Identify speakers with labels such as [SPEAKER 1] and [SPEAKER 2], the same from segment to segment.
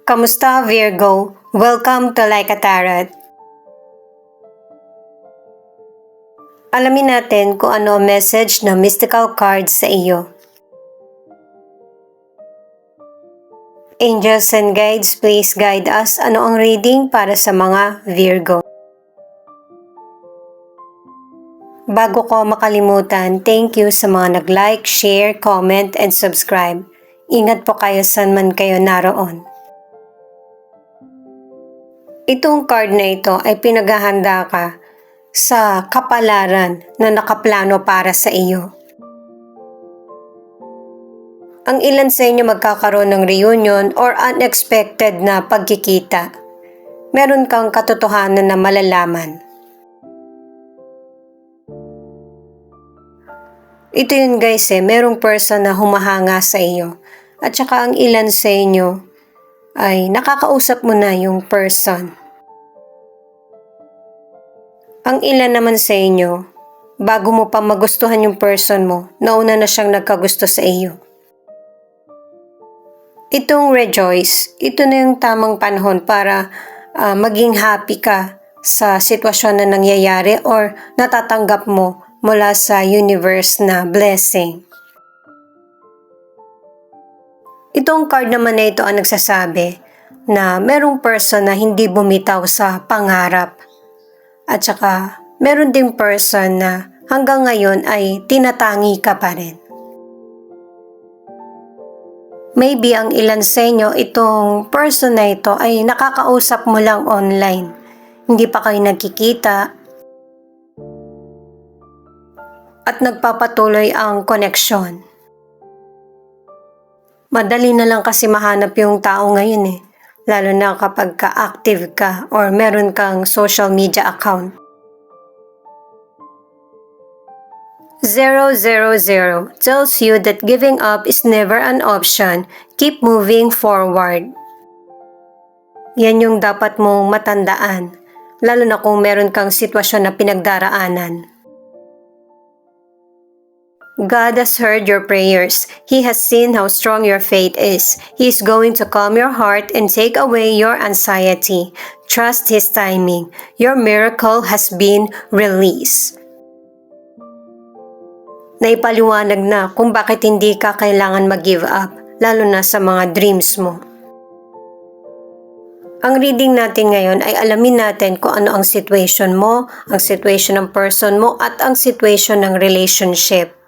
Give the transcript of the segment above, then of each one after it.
[SPEAKER 1] Kamusta Virgo? Welcome to Like a Tarot. Alamin natin kung ano ang message ng mystical cards sa iyo. Angels and guides, please guide us. Ano ang reading para sa mga Virgo? Bago ko makalimutan, thank you sa mga nag-like, share, comment, and subscribe. Ingat po kayo saan man kayo naroon. Itong card na ito ay pinaghahanda ka sa kapalaran na nakaplano para sa iyo. Ang ilan sa inyo magkakaroon ng reunion or unexpected na pagkikita. Meron kang katotohanan na malalaman. Ito yun guys merong person na humahanga sa iyo. At saka ang ilan sa inyo ay nakakausap mo na yung person. Ang ilan naman sa inyo, bago mo pa magustuhan yung person mo, nauna na siyang nagkagusto sa iyo. Itong rejoice, ito na yung tamang panahon para maging happy ka sa sitwasyon na nangyayari or natatanggap mo mula sa universe na blessing. Itong card naman na ito ang nagsasabi na merong person na hindi bumitaw sa pangarap. At saka meron ding person na hanggang ngayon ay tinatangi ka pa rin. Maybe ang ilan sa inyo itong person na ito ay nakakausap mo lang online. Hindi pa kayo nagkikita. At nagpapatuloy ang koneksyon. Madali na lang kasi mahanap yung tao ngayon lalo na kapag ka-active ka or meron kang social media account. 000 tells you that giving up is never an option. Keep moving forward. Yan yung dapat mong matandaan, lalo na kung meron kang sitwasyon na pinagdaraanan. God has heard your prayers. He has seen how strong your faith is. He is going to calm your heart and take away your anxiety. Trust His timing. Your miracle has been released. Naipaliwanag na kung bakit hindi ka kailangan mag-give up, lalo na sa mga dreams mo. Ang reading natin ngayon ay alamin natin kung ano ang situation mo, ang situation ng person mo, at ang situation ng relationship.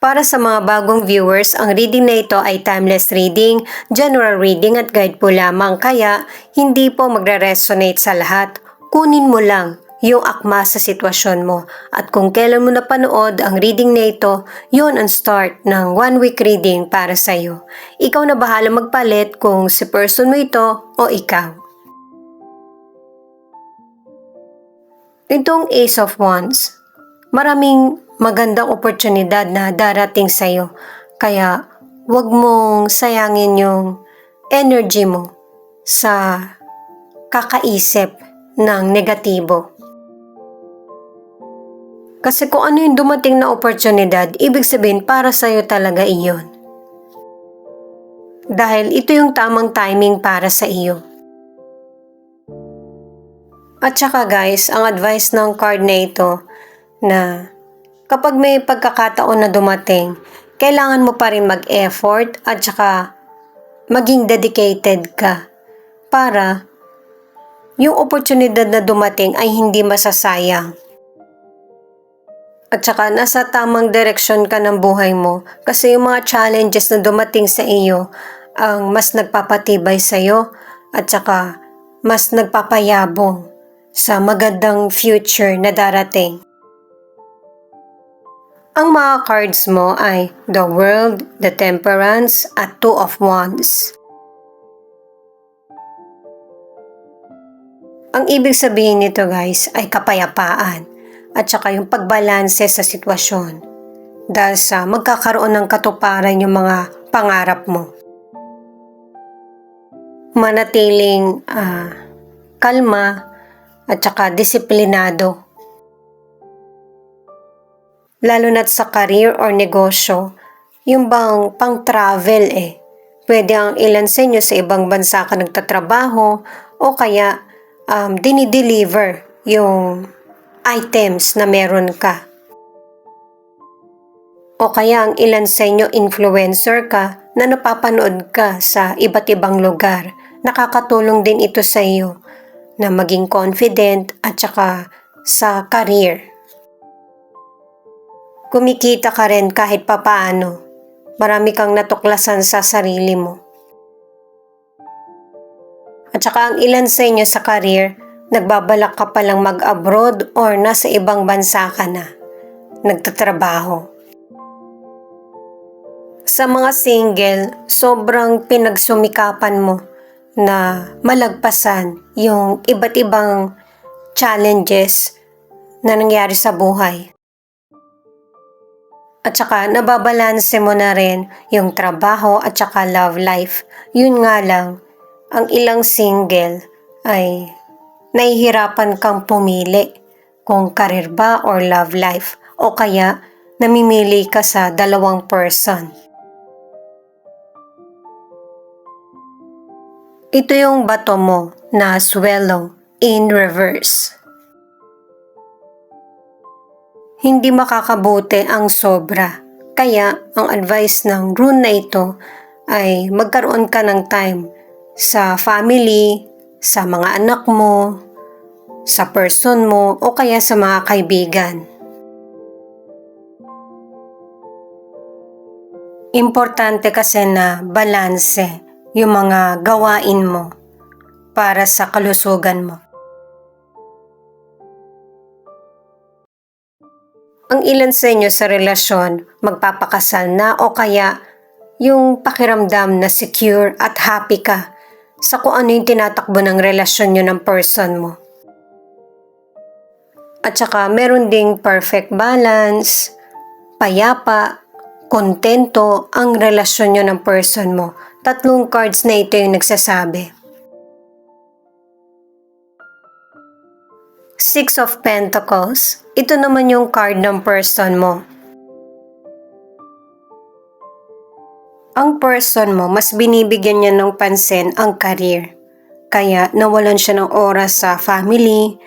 [SPEAKER 1] Para sa mga bagong viewers, ang reading na ito ay timeless reading, general reading at guide po lamang, kaya hindi po magre-resonate sa lahat. Kunin mo lang yung akma sa sitwasyon mo, at kung kailan mo napanood ang reading na ito, yun ang start ng 1 week reading para sa iyo. Ikaw na bahala magpalit kung si person mo ito o ikaw. Itong Ace of Wands, maraming magandang oportunidad na darating sa iyo, kaya wag mong sayangin yung energy mo sa kakaisip ng negatibo. Kasi kung ano yung dumating na oportunidad, ibig sabihin para sa iyo talaga iyon. Dahil ito yung tamang timing para sa iyo. At saka guys, ang advice ng card na ito na kapag may pagkakataon na dumating, kailangan mo pa rin mag-effort at saka maging dedicated ka para yung oportunidad na dumating ay hindi masasayang. At saka nasa tamang direksyon ka ng buhay mo kasi yung mga challenges na dumating sa iyo ang mas nagpapatibay sa iyo at saka mas nagpapayabong sa magandang future na darating. Ang mga cards mo ay The World, The Temperance, at 2 of Wands. Ang ibig sabihin nito guys ay kapayapaan at saka yung pagbalanse sa sitwasyon dahil sa magkakaroon ng katuparan yung mga pangarap mo. Manatiling kalma at saka disiplinado. Lalo na't sa career or negosyo, yung bang pang-travel Pwede ang ilan sa inyo sa ibang bansa ka nagtatrabaho o kaya dinideliver yung items na meron ka. O kaya ang ilan sa inyo influencer ka na napapanood ka sa iba't ibang lugar. Nakakatulong din ito sa iyo na maging confident at saka sa career. Kumikita ka rin kahit papaano. Marami kang natuklasan sa sarili mo. At saka ang ilan sa inyo sa career, nagbabalak ka palang mag-abroad or nasa ibang bansa ka na, nagtatrabaho. Sa mga single, sobrang pinagsumikapan mo na malagpasan yung iba't ibang challenges na nangyari sa buhay. At saka nababalanse mo na rin yung trabaho at saka love life. Yun nga lang, ang ilang single ay nahihirapan kang pumili kung career ba or love life o kaya namimili ka sa dalawang person. Ito yung bato mo na swallow in reverse. Hindi makakabuti ang sobra. Kaya ang advice ng rune na ito ay magkaroon ka ng time sa family, sa mga anak mo, sa person mo o kaya sa mga kaibigan. Importante kasi na balanse yung mga gawain mo para sa kalusugan mo. Ang ilan sa inyo sa relasyon magpapakasal na o kaya yung pakiramdam na secure at happy ka sa kung ano yung tinatakbo ng relasyon nyo ng person mo. At saka meron ding perfect balance, payapa, kontento ang relasyon nyo ng person mo. 3 cards na ito yung nagsasabi. 6 of Pentacles, ito naman yung card ng person mo. Ang person mo, mas binibigyan niya ng pansin ang career. Kaya nawalan siya ng oras sa family,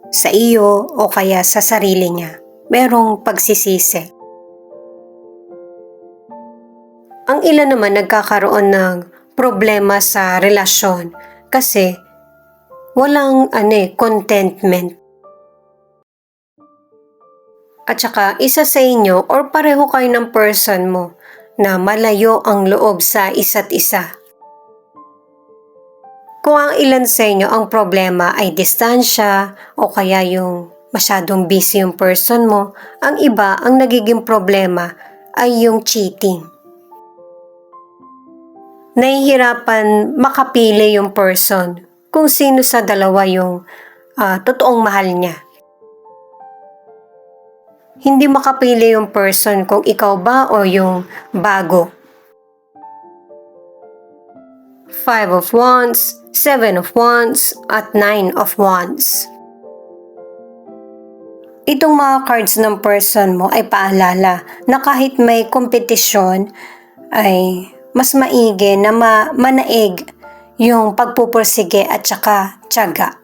[SPEAKER 1] sa iyo o kaya sa sarili niya. Merong pagsisisi. Ang ilan naman nagkakaroon ng problema sa relasyon kasi walang contentment. At saka isa sa inyo or pareho kayo ng person mo na malayo ang loob sa isa't isa. Kung ang ilan sa inyo ang problema ay distansya o kaya yung masyadong busy yung person mo, ang iba ang nagiging problema ay yung cheating. Nahihirapan makapili yung person kung sino sa dalawa yung totoong mahal niya. Hindi makapili yung person kung ikaw ba o yung bago. 5 of Wands, 7 of Wands, at 9 of Wands. Itong mga cards ng person mo ay paalala na kahit may kompetisyon ay mas maigi na manaig yung pagpupursige at saka tiyaga.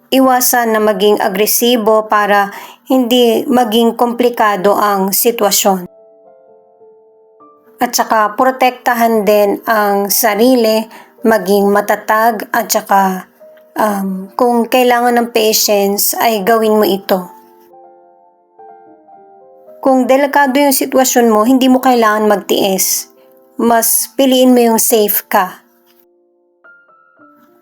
[SPEAKER 1] Iwasan na maging agresibo para hindi maging komplikado ang sitwasyon. At saka protektahan din ang sarili, maging matatag at saka kung kailangan ng patience ay gawin mo ito. Kung delikado yung sitwasyon mo, hindi mo kailangan magtiis. Mas piliin mo yung safe ka.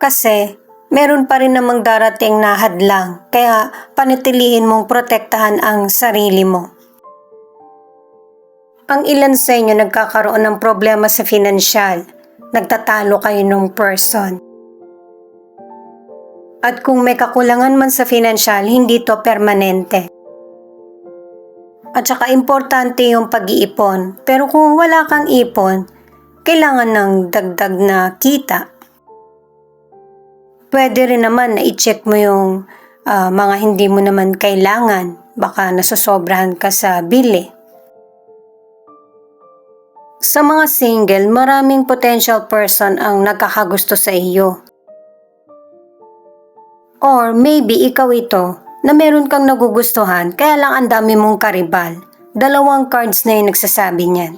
[SPEAKER 1] Kasi meron pa rin namang darating na hadlang, kaya panatilihin mong protektahan ang sarili mo. Ang ilan sa inyo nagkakaroon ng problema sa financial, nagtatalo kayo ng person. At kung may kakulangan man sa financial, hindi to permanente. At saka importante yung pag-iipon, pero kung wala kang ipon, kailangan ng dagdag na kita. Pwede rin naman na i-check mo yung mga hindi mo naman kailangan. Baka nasosobrahan ka sa bili. Sa mga single, maraming potential person ang nagkakagusto sa iyo. Or maybe ikaw ito na meron kang nagugustuhan kaya lang ang dami mong karibal. Dalawang cards na yung nagsasabi niyan.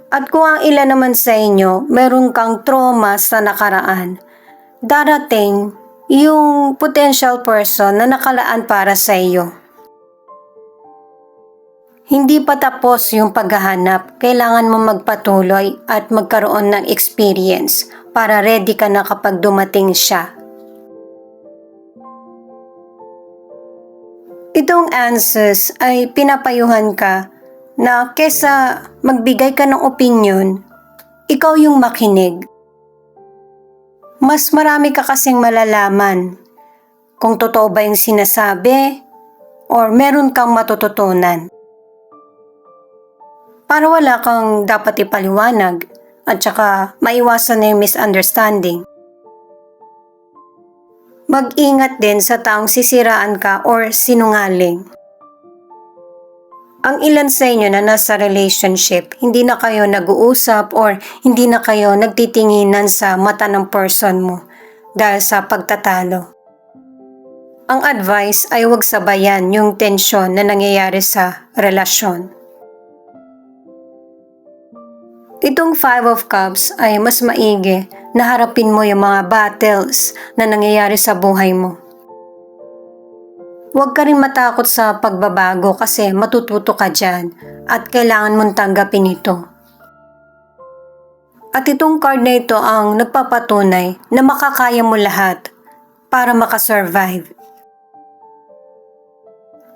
[SPEAKER 1] At kung ang ilan naman sa inyo, meron kang trauma sa nakaraan, darating yung potential person na nakalaan para sa iyo. Hindi pa tapos yung paghahanap, kailangan mo magpatuloy at magkaroon ng experience para ready ka na kapag dumating siya. Itong answers ay pinapayuhan ka na kesa magbigay ka ng opinion, ikaw yung makinig. Mas marami ka kasing malalaman kung totoo ba yung sinasabi or meron kang matututunan. Para wala kang dapat ipaliwanag at saka maiwasan na yung misunderstanding. Mag-ingat din sa taong sisiraan ka or sinungaling. Ang ilan sa inyo na nasa relationship, hindi na kayo nag-uusap or hindi na kayo nagtitinginan sa mata ng person mo dahil sa pagtatalo. Ang advice ay huwag sabayan yung tensyon na nangyayari sa relasyon. Itong 5 of Cups ay mas maigi na harapin mo yung mga battles na nangyayari sa buhay mo. Huwag ka rin matakot sa pagbabago kasi matututo ka dyan at kailangan mong tanggapin ito. At itong card na ito ang nagpapatunay na makakaya mo lahat para makasurvive.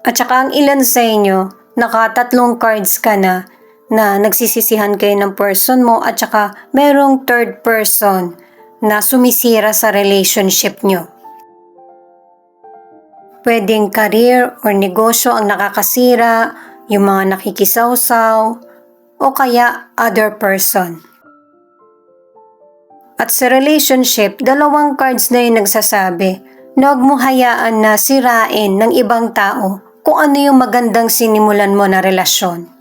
[SPEAKER 1] At saka ang ilan sa inyo, naka-3 cards ka na nagsisisihan kayo ng person mo at saka merong third person na sumisira sa relationship nyo. Pwedeng career or negosyo ang nakakasira, yung mga nakikisawsaw, o kaya other person. At sa relationship, 2 cards na yung nagsasabi na huwag mo hayaan na sirain ng ibang tao kung ano yung magandang sinimulan mo na relasyon.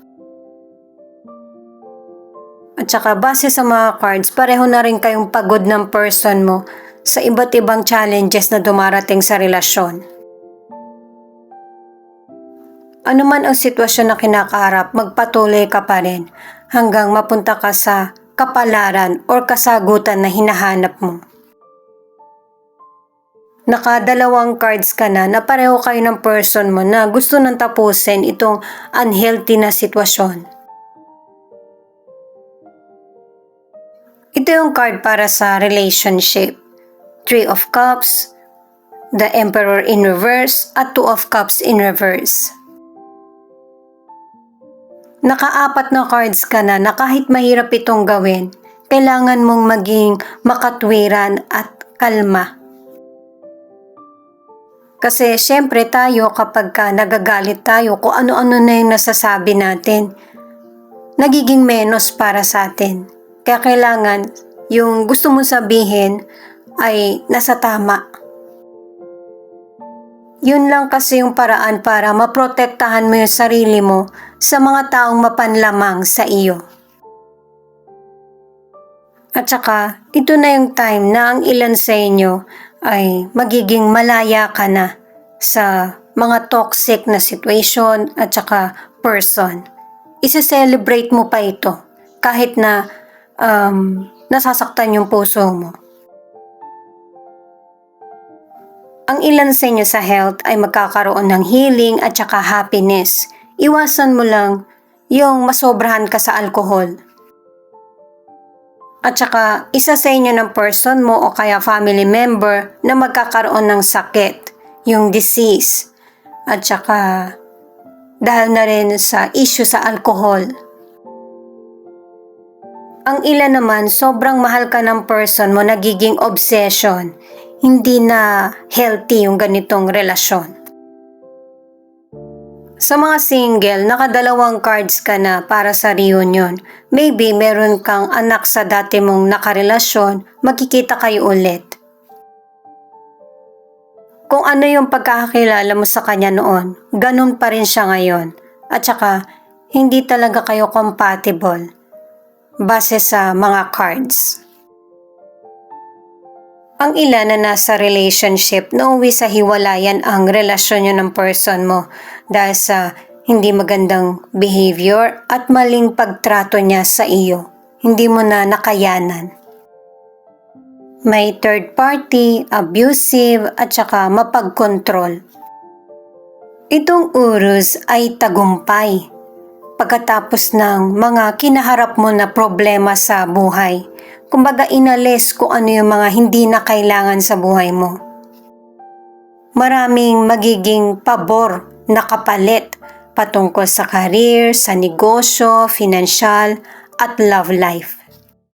[SPEAKER 1] At saka base sa mga cards, pareho na rin kayong pagod ng person mo sa iba't ibang challenges na dumarating sa relasyon. Ano man ang sitwasyon na kinakaharap, magpatuloy ka pa rin hanggang mapunta ka sa kapalaran o kasagutan na hinahanap mo. Naka-2 cards ka na pareho kayo ng person mo na gusto nang tapusin itong unhealthy na sitwasyon. Ito yung card para sa relationship. 3 of Cups, the Emperor in reverse, at 2 of Cups in reverse. Naka-4 na cards ka na kahit mahirap itong gawin, kailangan mong maging makatwiran at kalma. Kasi syempre tayo kapag nagagalit tayo kung ano-ano na yung nasasabi natin, nagiging menos para sa atin. Kaya kailangan yung gusto mong sabihin ay nasa tama. Yun lang kasi yung paraan para maprotektahan mo yung sarili mo sa mga taong mapanlamang sa iyo. At saka, ito na yung time na ang ilan sa inyo ay magiging malaya ka na sa mga toxic na situation at saka person. Isi-celebrate mo pa ito kahit na nasasaktan yung puso mo. Ang ilan sa inyo sa health ay magkakaroon ng healing at saka happiness. Iwasan mo lang yung masobrahan ka sa alcohol. At saka isa sa inyo ng person mo o kaya family member na magkakaroon ng sakit, yung disease. At saka dahil na rin sa issue sa alcohol. Ang ilan naman, sobrang mahal ka ng person mo, nagiging obsession. Hindi na healthy yung ganitong relasyon. Sa mga single, naka-2 cards ka na para sa reunion. Maybe meron kang anak sa dati mong nakarelasyon, magkikita kayo ulit. Kung ano yung pagkakakilala mo sa kanya noon, ganun pa rin siya ngayon. At saka, hindi talaga kayo compatible base sa mga cards. Ang ilan na nasa relationship, nauwi sa hiwalayan ang relasyon nyo ng person mo dahil sa hindi magandang behavior at maling pagtrato niya sa iyo. Hindi mo na nakayanan. May third party, abusive at saka mapagkontrol. Itong Urus ay tagumpay pagkatapos ng mga kinaharap mo na problema sa buhay. Kumbaga inalis kung ano yung mga hindi na kailangan sa buhay mo. Maraming magiging pabor na kapalit patungkol sa career, sa negosyo, financial at love life.